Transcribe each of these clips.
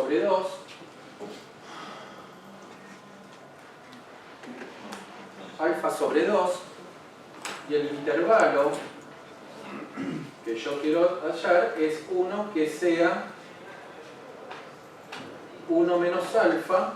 sobre 2 alfa sobre 2 y el intervalo que yo quiero hallar es uno que sea 1 menos alfa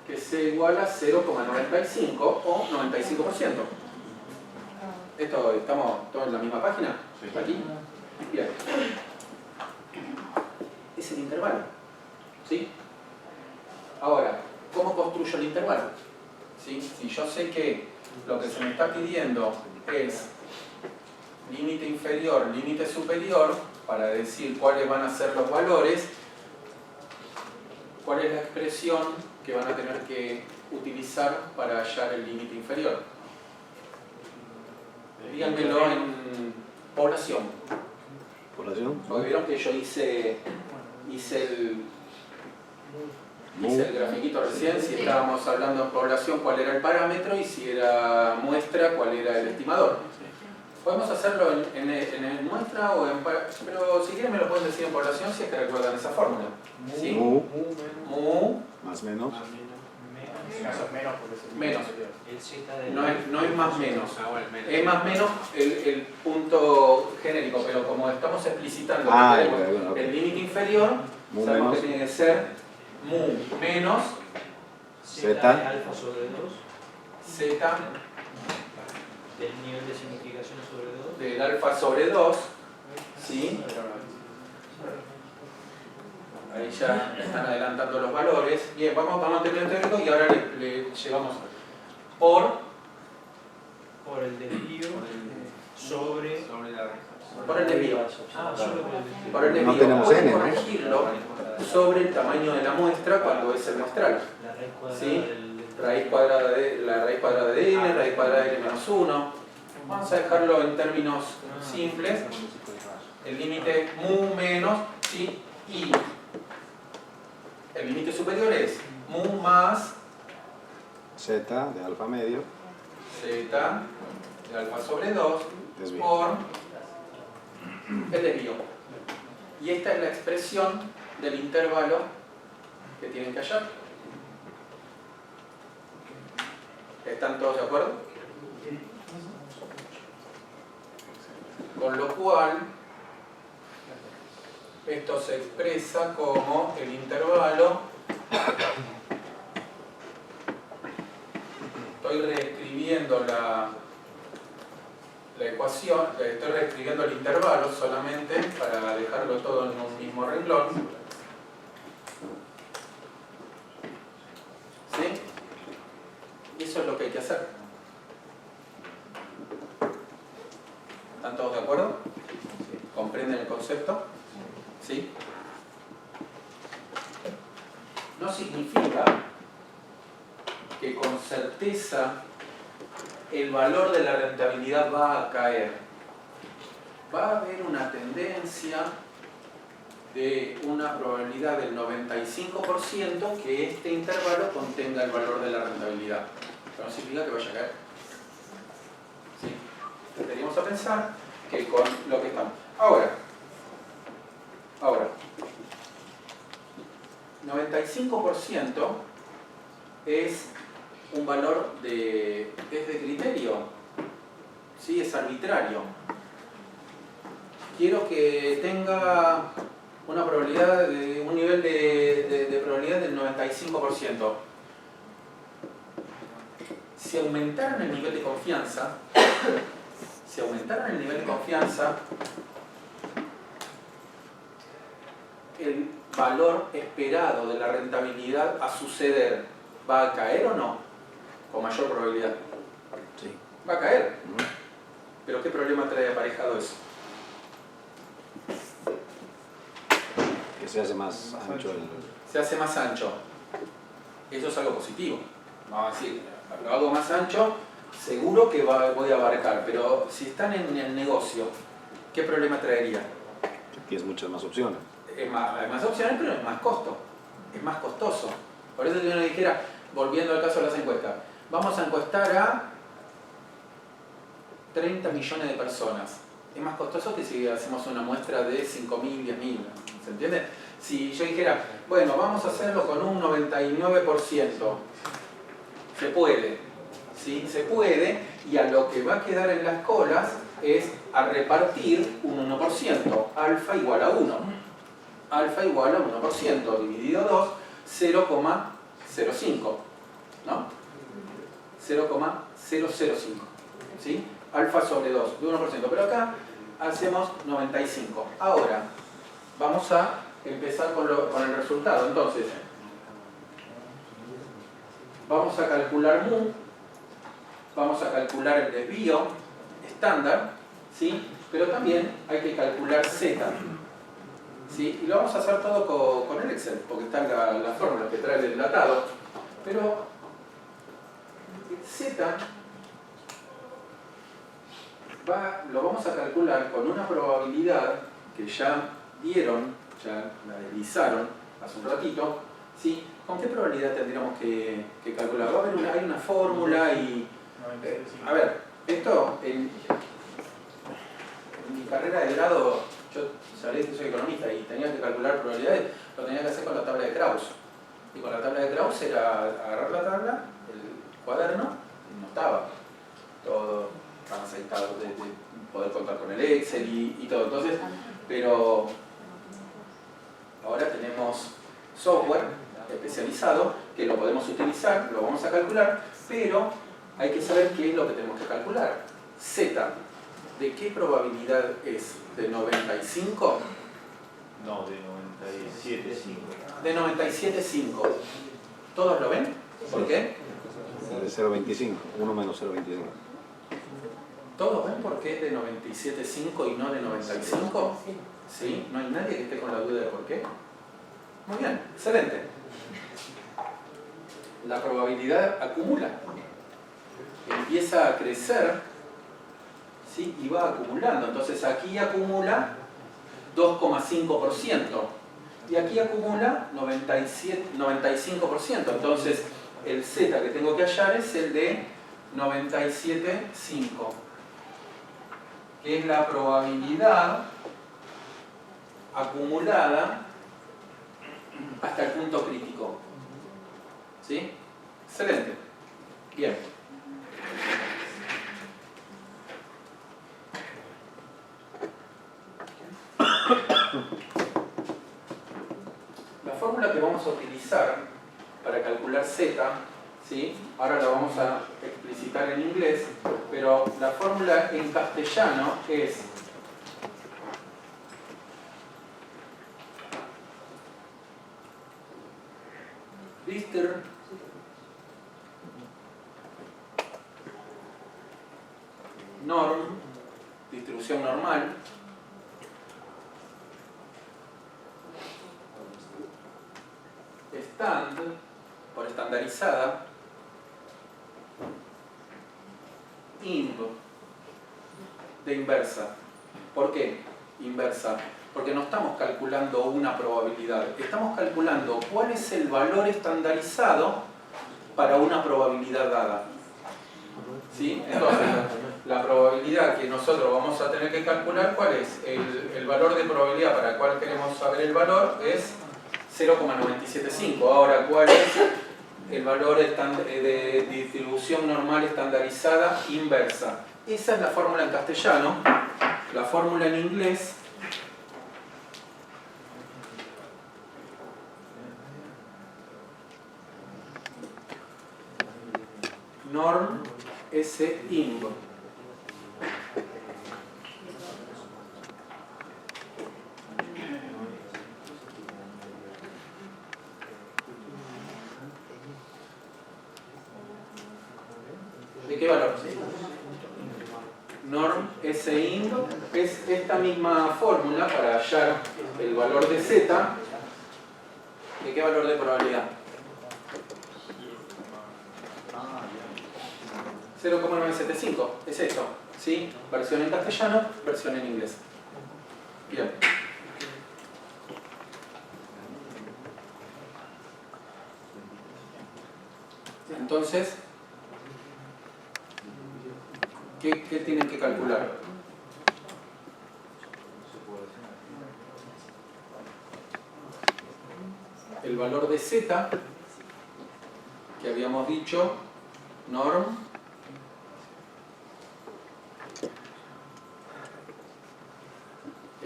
que sea igual a 0,95 o 95%. ¿Estamos todos en la misma página? ¿Está aquí? Bien. Es el intervalo. ¿Sí? Ahora, ¿cómo construyo el intervalo? ¿Sí? Si yo sé que lo que se me está pidiendo es límite inferior, límite superior, para decir cuáles van a ser los valores, ¿cuál es la expresión que van a tener que utilizar para hallar el límite inferior? Díganmelo en población. ¿Población? Porque vieron que yo hice el grafiquito recién, si estábamos hablando en población cuál era el parámetro y si era muestra cuál era el estimador. Podemos hacerlo en muestra o en pero si quieren me lo pueden decir en población si es que recuerdan esa fórmula. ¿Sí? Mu más menos. Menos. No es más menos. Es más menos el punto genérico, pero como estamos explicitando que tenemos el límite inferior, sabemos que tiene que ser mu menos Z de alfa sobre 2. Z Del nivel de significación sobre 2. del alfa sobre 2. ¿Sí? Ahí ya están adelantando los valores. Bien, vamos a mantener el teórico y ahora le llevamos por el desvío sobre la por el desvío. Por el No desvío. tenemos Pueden n, ¿no? corregirlo sobre el tamaño de la muestra cuando es el muestral. ¿Sí? La raíz cuadrada de n, raíz cuadrada de n menos 1. Vamos a dejarlo en términos simples. El límite mu menos, ¿sí? Y el límite superior es mu más Z de alfa medio. Z de alfa sobre 2 Desvío. por el desvío. Y esta es la expresión del intervalo que tienen que hallar. ¿Están todos de acuerdo? Con lo cual, esto se expresa como el intervalo. Estoy reescribiendo la ecuación, estoy reescribiendo el intervalo solamente para dejarlo todo en un mismo renglón. ¿Sí? Y eso es lo que hay que hacer. ¿Están todos de acuerdo? ¿Comprenden el concepto? ¿Sí? No significa que con certeza el valor de la rentabilidad va a caer. Va a haber una tendencia de una probabilidad del 95% que este intervalo contenga el valor de la rentabilidad. Pero no significa que vaya a caer. ¿Sí? Tenemos a pensar que con lo que estamos. Ahora, 95% es un valor es de criterio, ¿sí? Es arbitrario. Quiero que tenga una probabilidad un nivel de probabilidad del 95%. Si aumentaran el nivel de confianza, el valor esperado de la rentabilidad a suceder ¿va a caer o no? Con mayor probabilidad. Sí. Va a caer. ¿Pero qué problema trae aparejado eso? Que se hace más ancho el... Se hace más ancho. Eso es algo positivo. Vamos a decir, lo hago más ancho, seguro que voy a abarcar, pero si están en el negocio, ¿qué problema traería? Tienes muchas más opciones. Hay más opciones, pero es más costo. Es más costoso. Por eso si uno dijera, volviendo al caso de las encuestas, vamos a encuestar a 30 millones de personas. Es más costoso que si hacemos una muestra de 5.000, 10.000. ¿Se entiende? Si yo dijera, bueno, vamos a hacerlo con un 99%, se puede, ¿sí? Se puede, y a lo que va a quedar en las colas es a repartir un 1%, alfa igual a 1. Alfa igual a 1%, dividido 2, 0,05, ¿no? 0,005, ¿sí? Alfa sobre 2, de 1%, pero acá hacemos 95. Ahora, vamos a empezar con el resultado. Entonces, vamos a calcular mu, vamos a calcular el desvío estándar, ¿sí? Pero también hay que calcular z, ¿sí? Y lo vamos a hacer todo con el Excel, porque está la fórmula que trae el enlatado. Pero z lo vamos a calcular con una probabilidad que ya dieron, ya la deslizaron hace un ratito, ¿sí? ¿Con qué probabilidad tendríamos que calcular? Va a haber hay una fórmula y... a ver, esto en mi carrera de grado, yo sabréis que soy economista y tenía que calcular probabilidades, lo tenía que hacer con la tabla de Krauss. Y con la tabla de Krauss era agarrar la tabla, el cuaderno, y no estaba todo tan aceitado de poder contar con el Excel y todo. Entonces, pero ahora tenemos software especializado que lo podemos utilizar, lo vamos a calcular, pero hay que saber qué es lo que tenemos que calcular. Z, ¿de qué probabilidad es? ¿De 95? No, de 97,5. De 97,5. ¿Todos lo ven? ¿Por qué? De 0,25, 1 menos 0,25. ¿Todos ven por qué es de 97,5 y no de 95? ¿Sí? ¿No hay nadie que esté con la duda de por qué? Muy bien, excelente. La probabilidad acumula. Empieza a crecer, ¿sí? Y va acumulando. Entonces aquí acumula 2,5%. Y aquí acumula 95%. Entonces el Z que tengo que hallar es el de 97,5. Que es la probabilidad acumulada hasta el punto crítico. ¿Sí? Excelente. Bien. La fórmula que vamos a utilizar para calcular Z, ¿sí? Ahora la vamos a explicitar en inglés, pero la fórmula en castellano es distribución normal, por estandarizada, de inversa. ¿Por qué inversa? Porque no estamos calculando una probabilidad, estamos calculando cuál es el valor estandarizado para una probabilidad dada. ¿Sí? Entonces, la probabilidad que nosotros vamos a tener que calcular, ¿cuál es? El valor de probabilidad para el cual queremos saber el valor es 0,975. Ahora, ¿cuál es el valor de distribución normal estandarizada inversa? Esa es la fórmula en castellano. La fórmula en inglés norm S inv. ¿De qué valor? Norm S inv es esta misma fórmula para hallar el valor de Z. ¿De qué valor de probabilidad? 0,975, es esto, ¿sí? Versión en castellano, versión en inglés. Bien. Entonces, ¿qué tienen que calcular? el valor de Z, que habíamos dicho, norm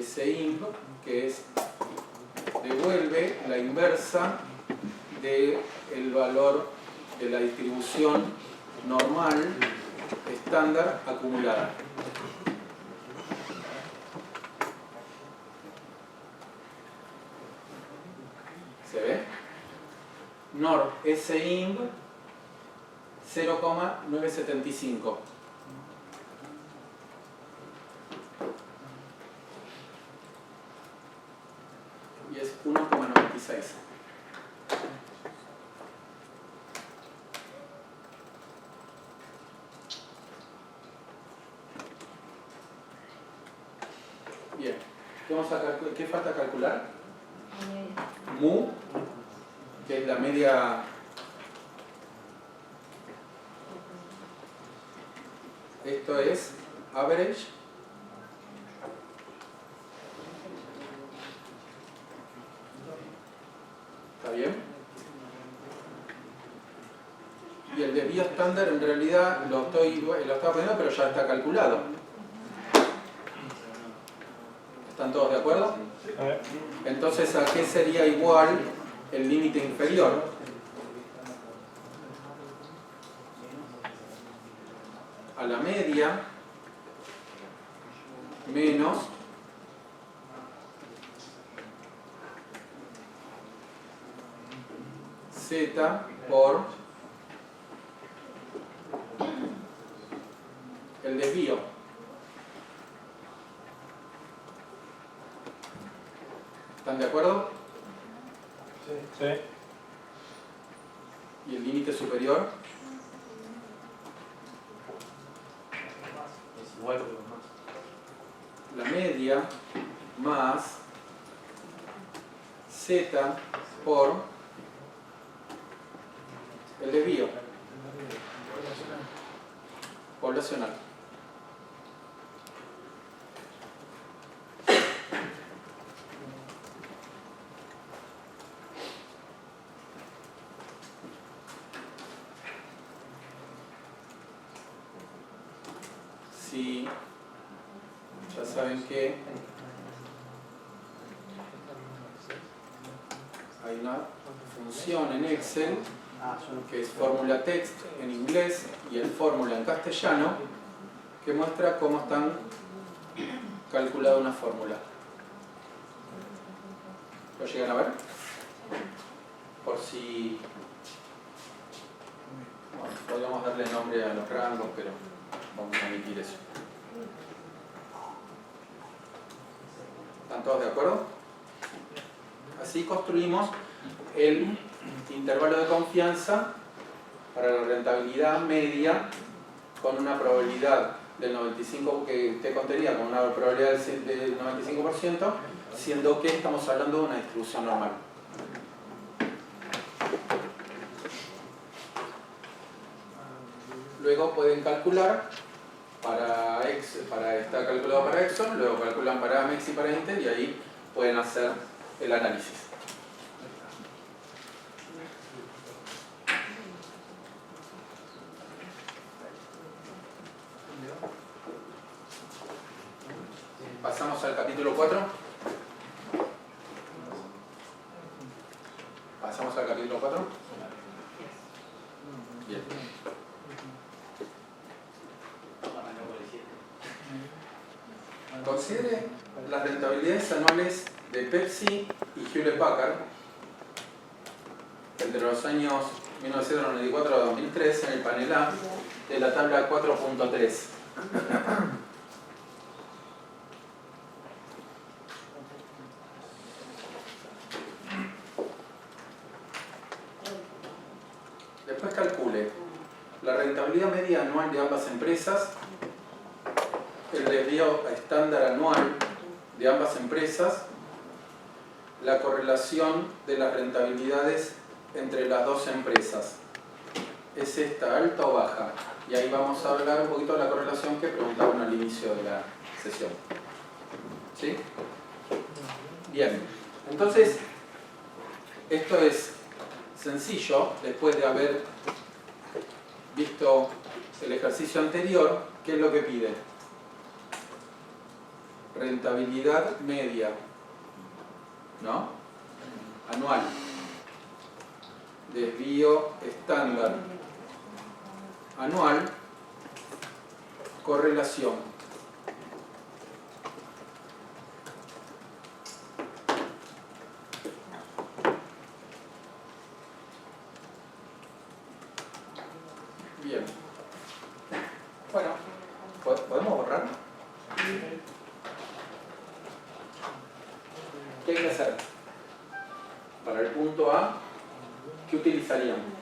SIMP, que es devuelve la inversa del valor de la distribución normal estándar acumulada. ¿Se ve? Norm SIMP 0,975. Y es 1,96. Bien, ¿qué falta calcular? Mu, que es la media. Esto es average. ¿Está bien? Y el desvío estándar en realidad lo estaba poniendo, pero ya está calculado. ¿Están todos de acuerdo? Entonces, ¿a qué sería igual el límite inferior? A la media menos Z por el desvío. ¿Están de acuerdo? Sí. ¿Y el límite superior? Es igual o más. La media más Z por el desvío poblacional. Si ya saben que hay una función en Excel que es fórmula text en inglés y el fórmula en castellano, que muestra cómo están calculada una fórmula. ¿Lo llegan a ver? Por si... Bueno, podríamos darle nombre a los rangos, pero vamos a omitir eso. ¿Están todos de acuerdo? Así construimos el intervalo de confianza para la rentabilidad media con una probabilidad del 95% que te contaría, con una probabilidad del 95%, siendo que estamos hablando de una distribución normal. Luego pueden calcular está calculado para Exxon, luego calculan para Amex y para Intel y ahí pueden hacer el análisis. Pasamos al capítulo 4. Pasamos al capítulo 4. Bien. Considere las rentabilidades anuales de Pepsi y Hewlett Packard entre los años 1994 a 2003 en el panel A de la tabla 4.3. Después calcule la rentabilidad media anual de ambas empresas, el desvío estándar anual de ambas empresas, la correlación de las rentabilidades entre las dos empresas. ¿Es esta alta o baja? Y ahí vamos a hablar un poquito de la correlación que preguntaban al inicio de la sesión. ¿Sí? Bien, entonces Esto es sencillo, después de haber visto el ejercicio anterior. ¿Qué es lo que pide? Rentabilidad media, ¿no? Anual. Desvío estándar anual. Correlación. Bien. Bueno, ¿podemos borrar? ¿Qué hay que hacer? Para el punto A, ¿qué utilizarían?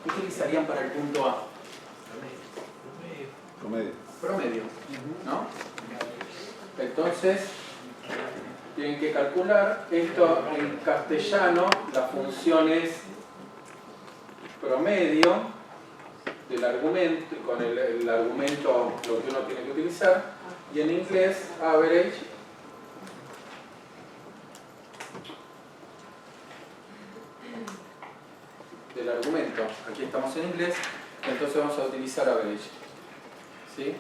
¿Qué utilizarían para el punto A? Promedio. Promedio, ¿no? Entonces, tienen que calcular esto en castellano. La función es promedio del argumento, con el argumento lo que uno tiene que utilizar, y en inglés average del argumento. Aquí estamos en inglés, entonces vamos a utilizar average. ¿Sí?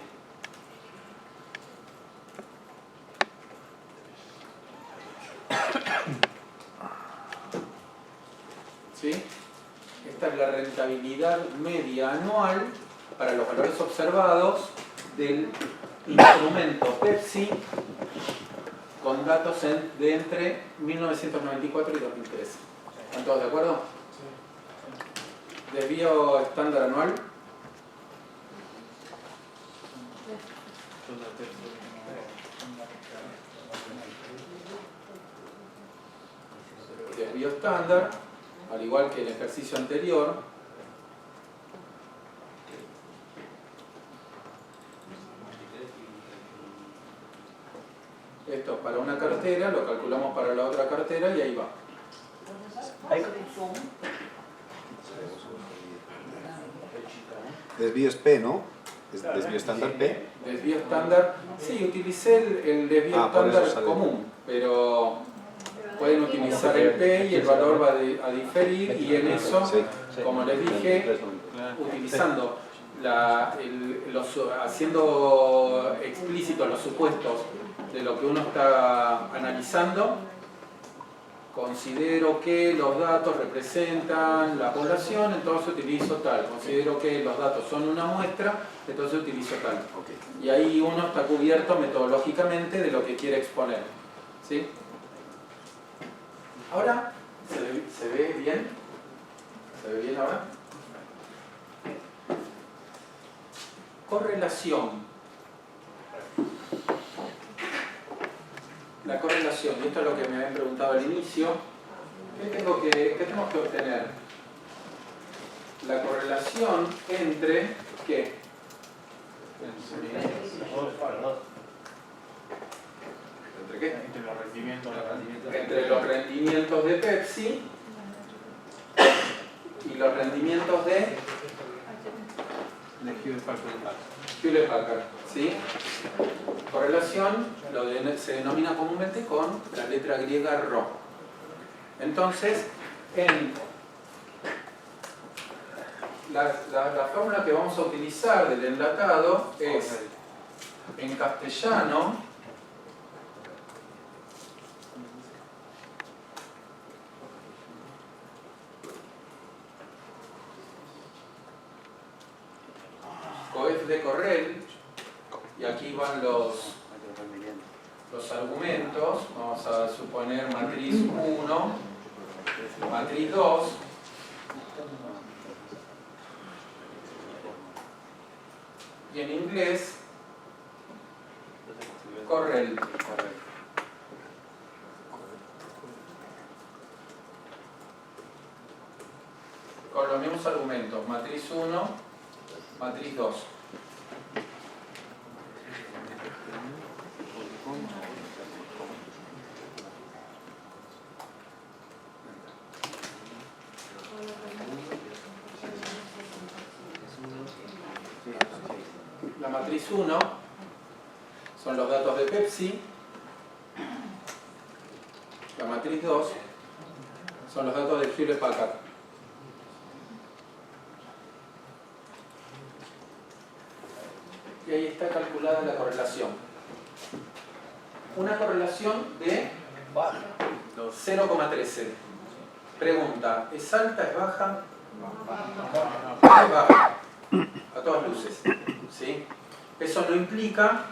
¿Sí? Esta es la rentabilidad media anual para los valores observados del instrumento Pepsi con datos de entre 1994 y 2013. ¿Están todos de acuerdo? Desvío estándar anual. Desvío estándar, al igual que el ejercicio anterior, esto para una cartera, lo calculamos para la otra cartera y ahí va. Desvío es P, ¿no? Es desvío estándar P. Desvío estándar, sí, utilicé el desvío estándar común, pero pueden utilizar el P y el valor va a diferir, y en eso, como les dije, utilizando haciendo explícitos los supuestos de lo que uno está analizando, considero que los datos representan la población, entonces utilizo tal. Considero que los datos son una muestra, entonces utilizo tal. Y ahí uno está cubierto metodológicamente de lo que quiere exponer. ¿Sí? Ahora, ¿se ve bien? ¿Se ve bien ahora? Correlación. La correlación, y esto es lo que me habían preguntado al inicio. ¿Qué tenemos que obtener? La correlación entre ¿qué? ¿Entre qué? Entre los rendimientos. Entre los rendimientos de Pepsi y los rendimientos de Hewlett Packard. ¿Sí? Correlación se denomina comúnmente con la letra griega ρ. Entonces, la fórmula que vamos a utilizar del enlatado es, en castellano, coef de Correll, y aquí van los argumentos. Vamos a suponer matriz 1, matriz 2, y en inglés Correll. Con los mismos argumentos, matriz 1, matriz 2. matriz 1 son los datos de Pepsi. La matriz 2 son los datos de Hewlett Packard. Y ahí está calculada la correlación. Una correlación de 0,13. Pregunta, ¿es alta, es baja? Es baja. A todas luces. ¿Sí? Eso no implica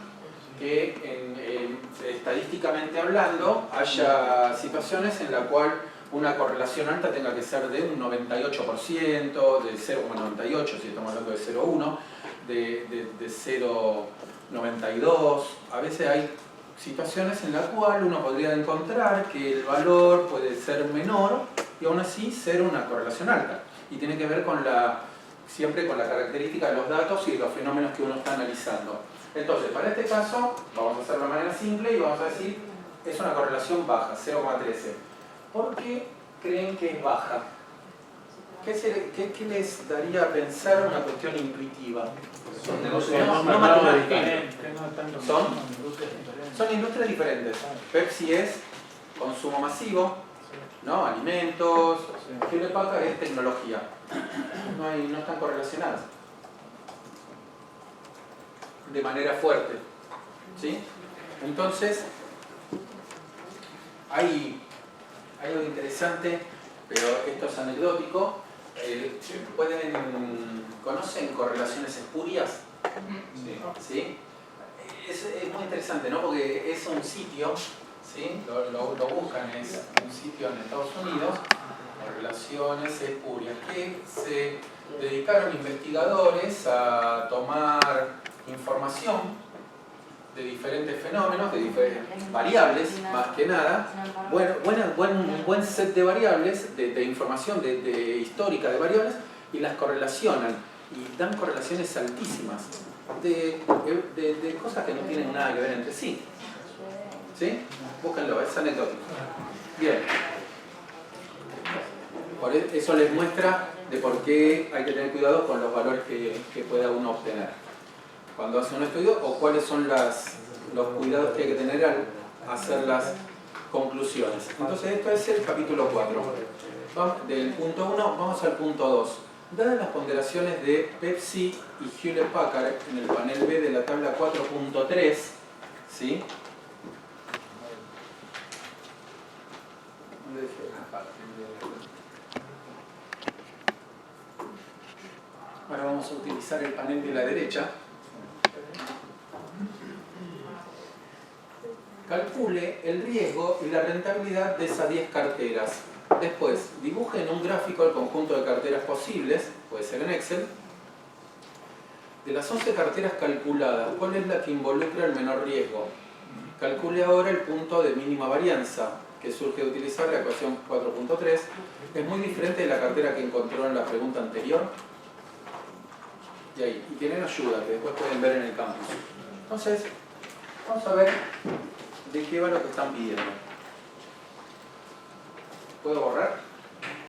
que estadísticamente hablando haya situaciones en la cual una correlación alta tenga que ser de un 98%, de 0,98 si estamos hablando de 0,1, de 0,92. A veces hay situaciones en las cuales uno podría encontrar que el valor puede ser menor y aún así ser una correlación alta. Y tiene que ver con siempre con la característica de los datos y de los fenómenos que uno está analizando. Entonces, para este caso, vamos a hacerlo de manera simple y vamos a decir es una correlación baja, 0,13. ¿Por qué creen que es baja? ¿Qué les daría a pensar una cuestión intuitiva? No matemáticas. Son industrias diferentes. Pepsi es consumo masivo, ¿no? Alimentos. Hewlett Packard es tecnología. No están correlacionadas de manera fuerte, ¿sí? Entonces hay algo interesante, pero esto es anecdótico. ¿Conocen correlaciones espurias? ¿Sí? Es muy interesante, ¿no? Porque es un sitio, ¿sí? Lo buscan, es un sitio en Estados Unidos, correlaciones espurias, que se dedicaron investigadores a tomar información de diferentes fenómenos, de diferentes variables, más que nada, un buen set de variables, de información de histórica de variables, y las correlacionan, y dan correlaciones altísimas de cosas que no tienen nada que ver entre sí. ¿Sí? Búsquenlo, es anecdótico. Bien. Por eso les muestra de por qué hay que tener cuidado con los valores que pueda uno obtener cuando hace un estudio, o cuáles son los cuidados que hay que tener al hacer las conclusiones. Entonces esto es el capítulo 4. Del punto 1 vamos al punto 2. Dadas las ponderaciones de Pepsi y Hewlett Packard en el panel B de la tabla 4.3, ¿sí? Ahora vamos a utilizar el panel de la derecha. Calcule el riesgo y la rentabilidad de esas 10 carteras. Después, dibujen un gráfico del conjunto de carteras posibles, puede ser en Excel. De las 11 carteras calculadas, ¿cuál es la que involucra el menor riesgo? Calcule ahora el punto de mínima varianza, que surge de utilizar la ecuación 4.3. Es muy diferente de la cartera que encontró en la pregunta anterior. Y tienen ayuda, que después pueden ver en el campus. Entonces, vamos a ver de qué va lo que están pidiendo. ¿Puedo borrar?